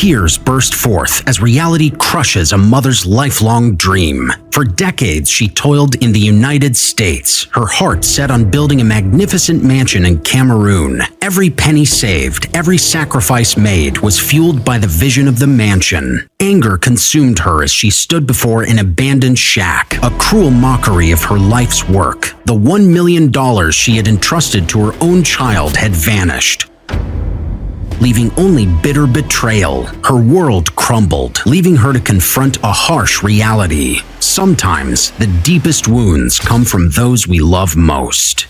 Tears burst forth as reality crushes a mother's lifelong dream. For decades, she toiled in the United States, her heart set on building a magnificent mansion in Cameroon. Every penny saved, every sacrifice made was fueled by the vision of the mansion. Anger consumed her as she stood before an abandoned shack, a cruel mockery of her life's work. The $1 million she had entrusted to her own child had vanished, leaving only bitter betrayal. Her world crumbled, leaving her to confront a harsh reality. Sometimes, the deepest wounds come from those we love most.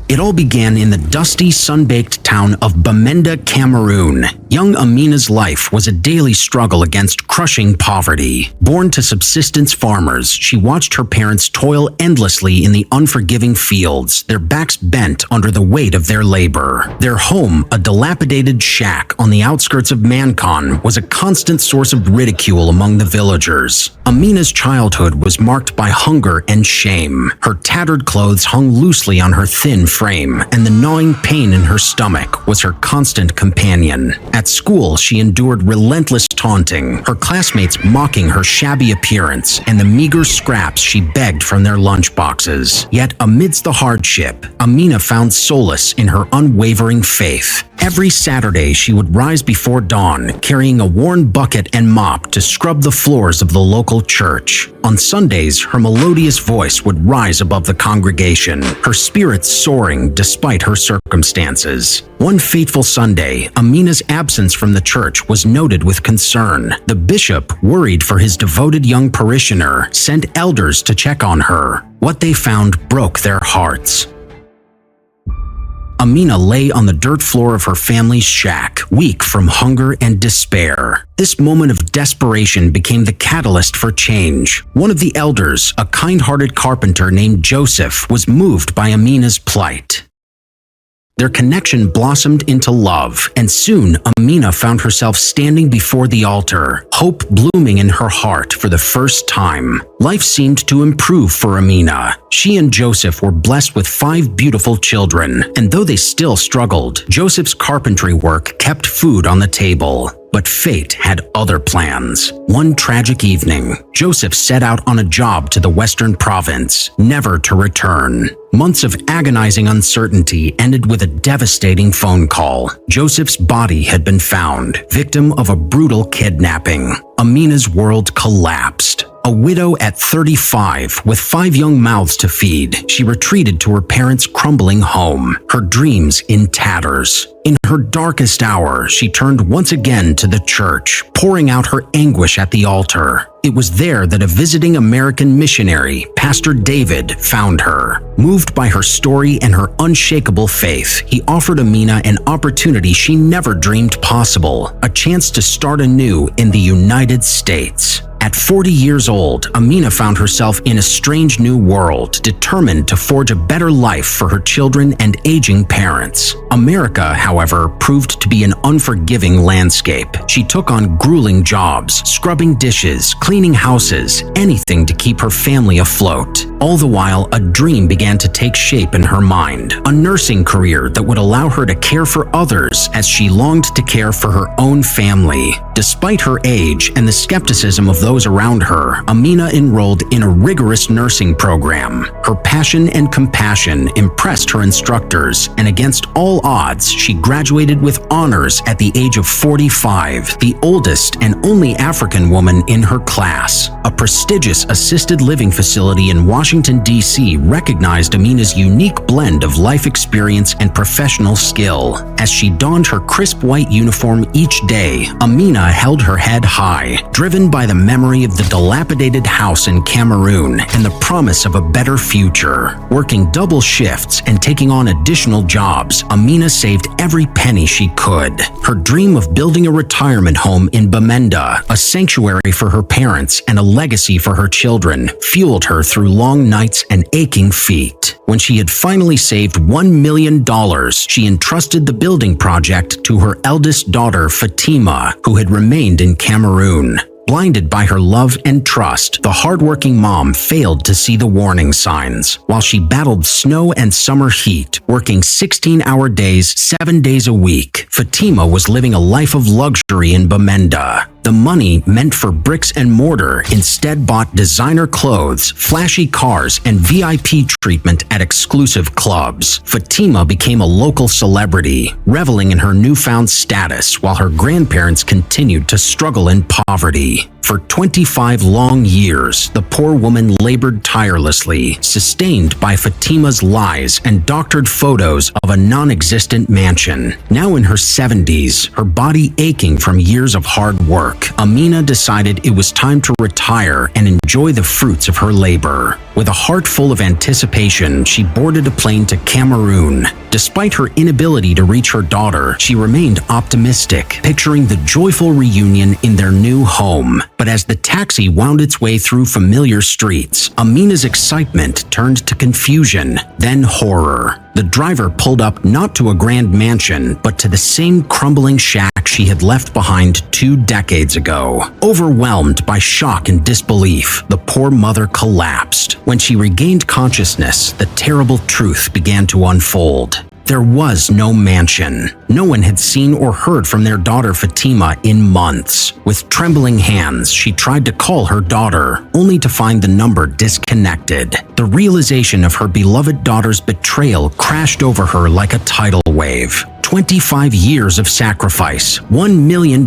It all began in the dusty, sun-baked town of Bamenda, Cameroon. Young Amina's life was a daily struggle against crushing poverty. Born to subsistence farmers, she watched her parents toil endlessly in the unforgiving fields, their backs bent under the weight of their labor. Their home, a dilapidated shack on the outskirts of Mancon, was a constant source of ridicule among the villagers. Amina's childhood was marked by hunger and shame. Her tattered clothes hung loosely on her thin frame, and the gnawing pain in her stomach was her constant companion. At school, she endured relentless taunting, her classmates mocking her shabby appearance and the meager scraps she begged from their lunchboxes. Yet, amidst the hardship, Amina found solace in her unwavering faith. Every Saturday, she would rise before dawn, carrying a worn bucket and mop to scrub the floors of the local church. On Sundays, her melodious voice would rise above the congregation, her spirits soaring despite her circumstances. One fateful Sunday, Amina's absence from the church was noted with concern. The bishop, worried for his devoted young parishioner, sent elders to check on her. What they found broke their hearts. Amina lay on the dirt floor of her family's shack, weak from hunger and despair. This moment of desperation became the catalyst for change. One of the elders, a kind-hearted carpenter named Joseph, was moved by Amina's plight. Their connection blossomed into love, and soon Amina found herself standing before the altar, hope blooming in her heart for the first time. Life seemed to improve for Amina. She and Joseph were blessed with 5 beautiful children, and though they still struggled, Joseph's carpentry work kept food on the table. But fate had other plans. One tragic evening, Joseph set out on a job to the western province, never to return. Months of agonizing uncertainty ended with a devastating phone call. Joseph's body had been found, victim of a brutal kidnapping. Amina's world collapsed. A widow at 35, with 5 young mouths to feed, she retreated to her parents' crumbling home, her dreams in tatters. In her darkest hour, she turned once again to the church, pouring out her anguish at the altar. It was there that a visiting American missionary, Pastor David, found her. Moved by her story and her unshakable faith, he offered Amina an opportunity she never dreamed possible, a chance to start anew in the United States. At 40 years old, Amina found herself in a strange new world, determined to forge a better life for her children and aging parents. America, however, proved to be an unforgiving landscape. She took on grueling jobs, scrubbing dishes, cleaning houses, anything to keep her family afloat. All the while, a dream began to take shape in her mind, a nursing career that would allow her to care for others as she longed to care for her own family. Despite her age and the skepticism of those around her, Amina enrolled in a rigorous nursing program. Her passion and compassion impressed her instructors, and against all odds, she graduated with honors at the age of 45, the oldest and only African woman in her class. A prestigious assisted living facility in Washington, D.C. recognized Amina's unique blend of life experience and professional skill. As she donned her crisp white uniform each day, Amina held her head high, driven by the memory of the dilapidated house in Cameroon and the promise of a better future. Working double shifts and taking on additional jobs, Amina saved every penny she could. Her dream of building a retirement home in Bamenda, a sanctuary for her parents and a legacy for her children, fueled her through long nights and aching feet. When she had finally saved $1 million, she entrusted the building project to her eldest daughter, Fatima, who had remained in Cameroon. Blinded by her love and trust, the hardworking mom failed to see the warning signs. While she battled snow and summer heat, working 16-hour days, 7 days a week, Fatima was living a life of luxury in Bamenda. The money meant for bricks and mortar instead bought designer clothes, flashy cars, and VIP treatment at exclusive clubs. Fatima became a local celebrity, reveling in her newfound status while her grandparents continued to struggle in poverty. For 25 long years, the poor woman labored tirelessly, sustained by Fatima's lies and doctored photos of a non-existent mansion. Now in her 70s, her body aching from years of hard work, Amina decided it was time to retire and enjoy the fruits of her labor. With a heart full of anticipation, she boarded a plane to Cameroon. Despite her inability to reach her daughter, she remained optimistic, picturing the joyful reunion in their new home. But as the taxi wound its way through familiar streets, Amina's excitement turned to confusion, then horror. The driver pulled up not to a grand mansion, but to the same crumbling shack she had left behind 2 decades ago. Overwhelmed by shock and disbelief, the poor mother collapsed. When she regained consciousness, the terrible truth began to unfold. There was no mansion. No one had seen or heard from their daughter Fatima in months. With trembling hands, she tried to call her daughter, only to find the number disconnected. The realization of her beloved daughter's betrayal crashed over her like a tidal wave. 25 years of sacrifice, $1 million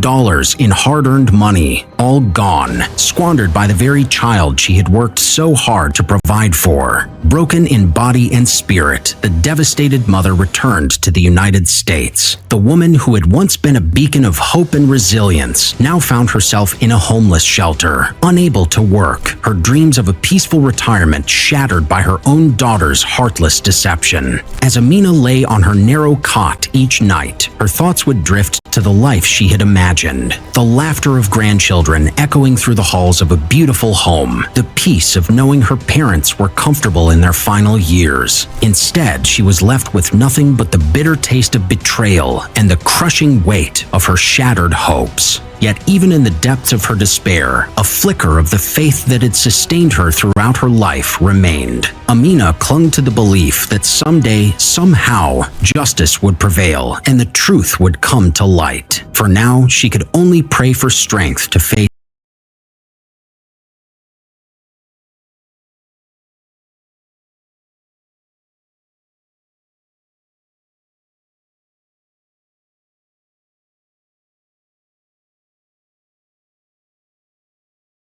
in hard-earned money, all gone, squandered by the very child she had worked so hard to provide for. Broken in body and spirit, the devastated mother returned to the United States. The woman who had once been a beacon of hope and resilience now found herself in a homeless shelter, unable to work, her dreams of a peaceful retirement shattered by her own daughter's heartless deception. As Amina lay on her narrow cot each night, her thoughts would drift to the life she had imagined. The laughter of grandchildren echoing through the halls of a beautiful home, the peace of knowing her parents were comfortable in their final years. Instead, she was left with nothing but the bitter taste of betrayal and the crushing weight of her shattered hopes. Yet even in the depths of her despair, a flicker of the faith that had sustained her throughout her life remained. Amina clung to the belief that someday, somehow, justice would prevail and the truth would come to light. For now, she could only pray for strength to face